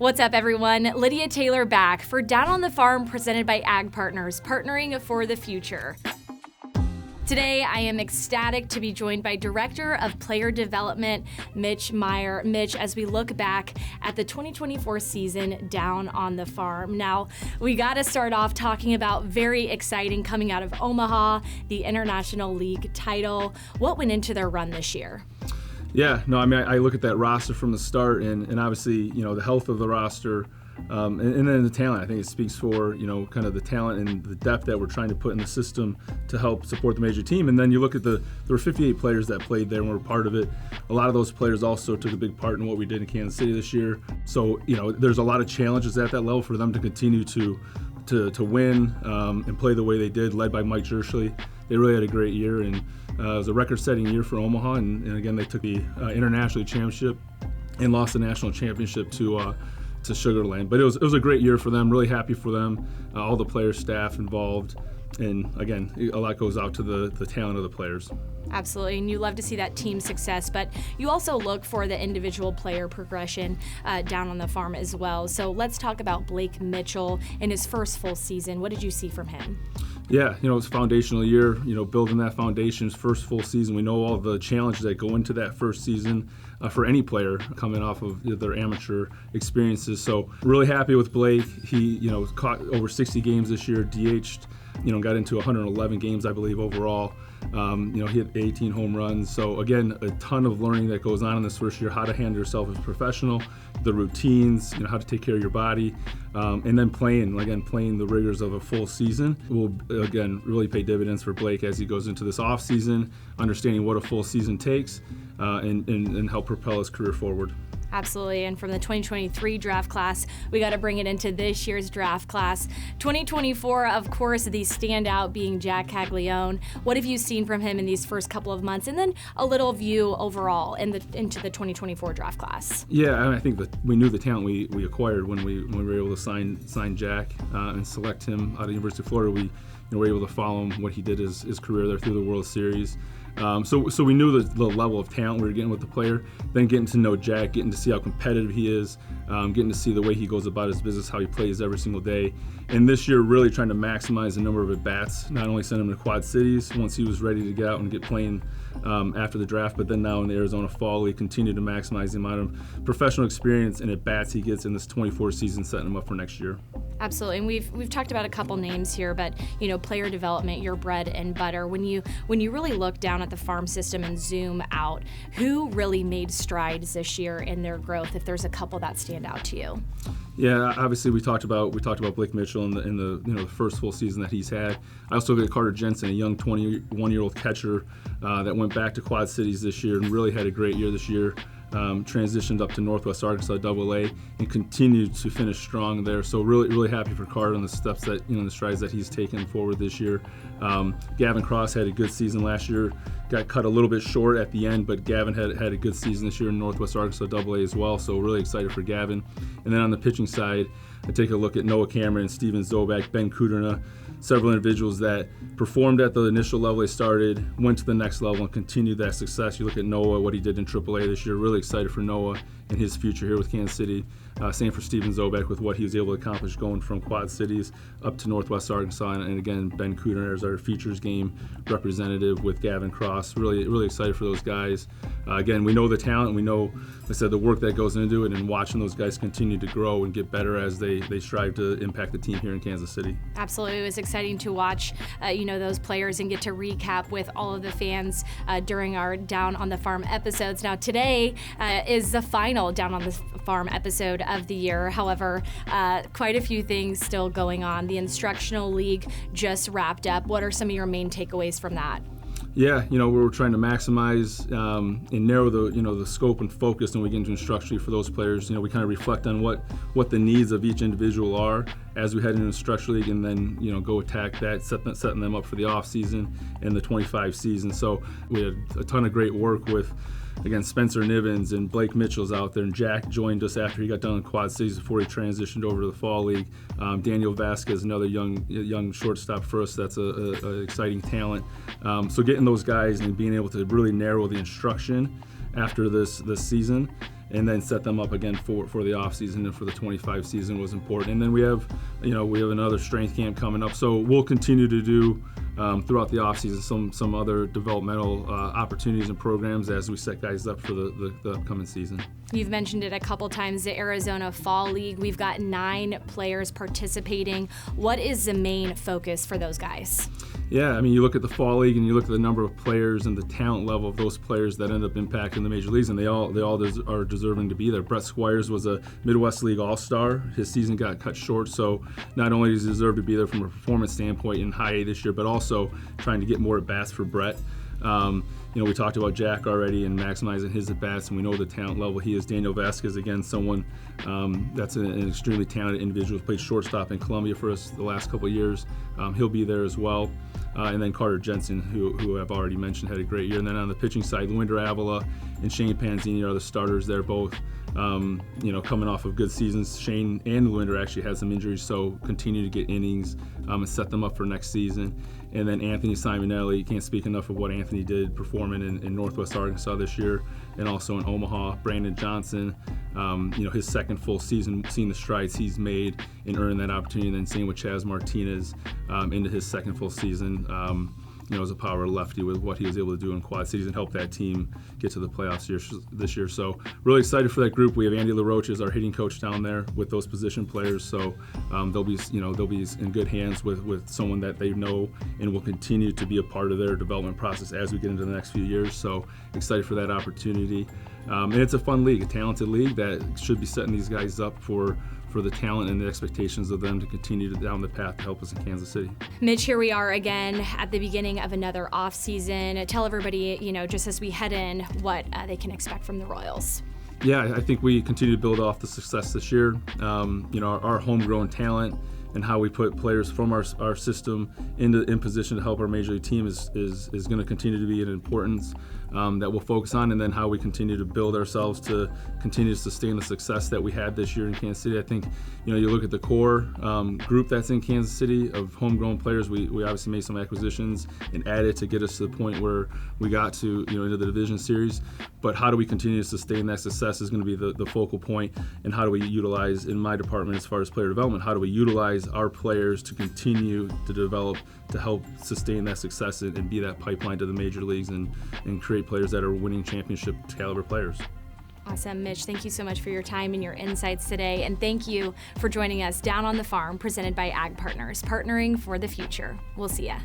What's up, everyone? Lydia Taylor back for Down on the Farm, presented by Ag Partners, partnering for the future. Today, I am ecstatic to be joined by Director of Player Development, Mitch Meyer. Mitch, as we look back at the 2024 season down on the farm. Now, we got to start off talking about very exciting coming out of Omaha, the International League title. What went into their run this year? Yeah, no, I mean, I look at that roster from the start, and obviously, the health of the roster, and then the talent. I think it speaks for, kind of the talent and the depth that we're trying to put in the system to help support the major team. And then you look at there were 58 players that played there and were part of it. A lot of those players also took a big part in what we did in Kansas City this year. So, there's a lot of challenges at that level for them to continue to win and play the way they did, led by Mike Jerschley. They really had a great year, and it was a record-setting year for Omaha. And again, they took the International Championship and lost the national championship to Sugar Land. But it was a great year for them. Really happy for them, all the players, staff involved, and again, a lot goes out to the talent of the players. Absolutely, and you love to see that team success, but you also look for the individual player progression down on the farm as well. So let's talk about Blake Mitchell in his first full season. What did you see from him? Yeah, it's a foundational year, building that foundation, his first full season. We know all the challenges that go into that first season for any player coming off of their amateur experiences. So really happy with Blake. He, caught over 60 games this year, DH'd, got into 111 games, I believe, overall. He hit 18 home runs. So again, a ton of learning that goes on in this first year, how to handle yourself as a professional, the routines, how to take care of your body, and then playing the rigors of a full season will, again, really pay dividends for Blake as he goes into this off season, understanding what a full season takes, and help propel his career forward. Absolutely, and from the 2023 draft class, we got to bring it into this year's draft class. 2024, of course, the standout being Jack Caglione. What have you seen from him in these first couple of months, and then a little view overall into the 2024 draft class? Yeah, I think that we knew the talent we acquired when we were able to sign Jack and select him out of the University of Florida. We were able to follow him, what he did his career there through the World Series. So we knew the level of talent we were getting with the player, then getting to know Jack, getting to see how competitive he is, getting to see the way he goes about his business, how he plays every single day. And this year, really trying to maximize the number of at-bats, not only send him to Quad Cities once he was ready to get out and get playing after the draft, but then now in the Arizona Fall League, continue to maximize the amount of professional experience and at-bats he gets in this 24 season, setting him up for next year. Absolutely, and we've talked about a couple names here, but player development, your bread and butter. When you really look down at the farm system and zoom out, who really made strides this year in their growth? If there's a couple that stand out to you. Yeah, obviously we talked about Blake Mitchell in the first full season that he's had. I also look at Carter Jensen, a young 21-year-old catcher that went back to Quad Cities this year and really had a great year this year. Transitioned up to Northwest Arkansas AA and continued to finish strong there. So really happy for Carter and the steps that the strides that he's taken forward this year. Gavin Cross had a good season last year. Got cut a little bit short at the end, but Gavin had a good season this year in Northwest Arkansas AA as well. So really excited for Gavin. And then on the pitching side, I take a look at Noah Cameron, Steven Zobak, Ben Kuderna, several individuals that performed at the initial level they started, went to the next level, and continued that success. You look at Noah, what he did in AAA this year. Really excited for Noah and his future here with Kansas City. Same for Steven Zobak with what he was able to accomplish going from Quad Cities up to Northwest Arkansas. And again, Ben Kuderna is our Futures Game representative with Gavin Cross. Really excited for those guys. Again, we know the talent. We know, like I said, the work that goes into it, and watching those guys continue to grow and get better as they strive to impact the team here in Kansas City. Absolutely. It was exciting to watch, those players and get to recap with all of the fans during our Down on the Farm episodes. Now, today is the final Down on the Farm episode of the year. However, quite a few things still going on. The Instructional League just wrapped up. What are some of your main takeaways from that? Yeah, we're trying to maximize and narrow the scope and focus, and we get into Instructional for those players. We kind of reflect on what the needs of each individual are as we head into Instructional League, and then go attack that, setting them up for the off season and the 25 season. So we had a ton of great work with, again, Spencer Nivens and Blake Mitchell's out there, and Jack joined us after he got done in Quad Cities before he transitioned over to the Fall League. Daniel Vasquez, another young shortstop for us. That's a exciting talent. So getting those guys and being able to really narrow the instruction after this season and then set them up again for the off season and for the 25 season was important. And then we have another strength camp coming up, so we'll continue to do throughout the off season some other developmental opportunities and programs as we set guys up for the upcoming season. You've mentioned it a couple times, the Arizona Fall League. We've got 9 players participating. What is the main focus for those guys? Yeah, I mean, you look at the Fall League and you look at the number of players and the talent level of those players that end up impacting the major leagues, and they all are deserving to be there. Brett Squires was a Midwest League All-Star. His season got cut short, so not only does he deserve to be there from a performance standpoint in high A this year, but also trying to get more at-bats for Brett. We talked about Jack already and maximizing his at-bats, and we know the talent level he is. Daniel Vasquez, again, someone that's an extremely talented individual, played shortstop in Columbia for us the last couple of years. He'll be there as well. And then Carter Jensen, who I've already mentioned, had a great year. And then on the pitching side, Luinder Avila and Shane Panzini are the starters there, both coming off of good seasons. Shane and Luinder actually had some injuries, so continue to get innings and set them up for next season. And then Anthony Simonelli, you can't speak enough of what Anthony did performing in Northwest Arkansas this year and also in Omaha. Brandon Johnson, his second full season, seeing the strides he's made and earning that opportunity. And then same with Chaz Martinez into his second full season. As a power lefty with what he was able to do in Quad Cities and help that team get to the playoffs this year. So really excited for that group. We have Andy LaRoche as our hitting coach down there with those position players. So they'll be in good hands with someone that they know and will continue to be a part of their development process as we get into the next few years. So excited for that opportunity. And it's a fun league, a talented league that should be setting these guys up for the talent and the expectations of them to continue down the path to help us in Kansas City. Mitch, here we are again at the beginning of another off season. Tell everybody, just as we head in, what they can expect from the Royals. Yeah, I think we continue to build off the success this year. Our homegrown talent and how we put players from our system in position to help our major league team is going to continue to be an importance that we'll focus on, and then how we continue to build ourselves to continue to sustain the success that we had this year in Kansas City. I think you look at the core group that's in Kansas City of homegrown players. We obviously made some acquisitions and added to get us to the point where we got to into the division series. But how do we continue to sustain that success is going to be the focal point, and how do we utilize, in my department as far as player development, how do we utilize our players to continue to develop to help sustain that success and be that pipeline to the major leagues and create players that are winning championship caliber players. Awesome, Mitch. Thank you so much for your time and your insights today. And thank you for joining us down on the farm, presented by Ag Partners, partnering for the future. We'll see ya.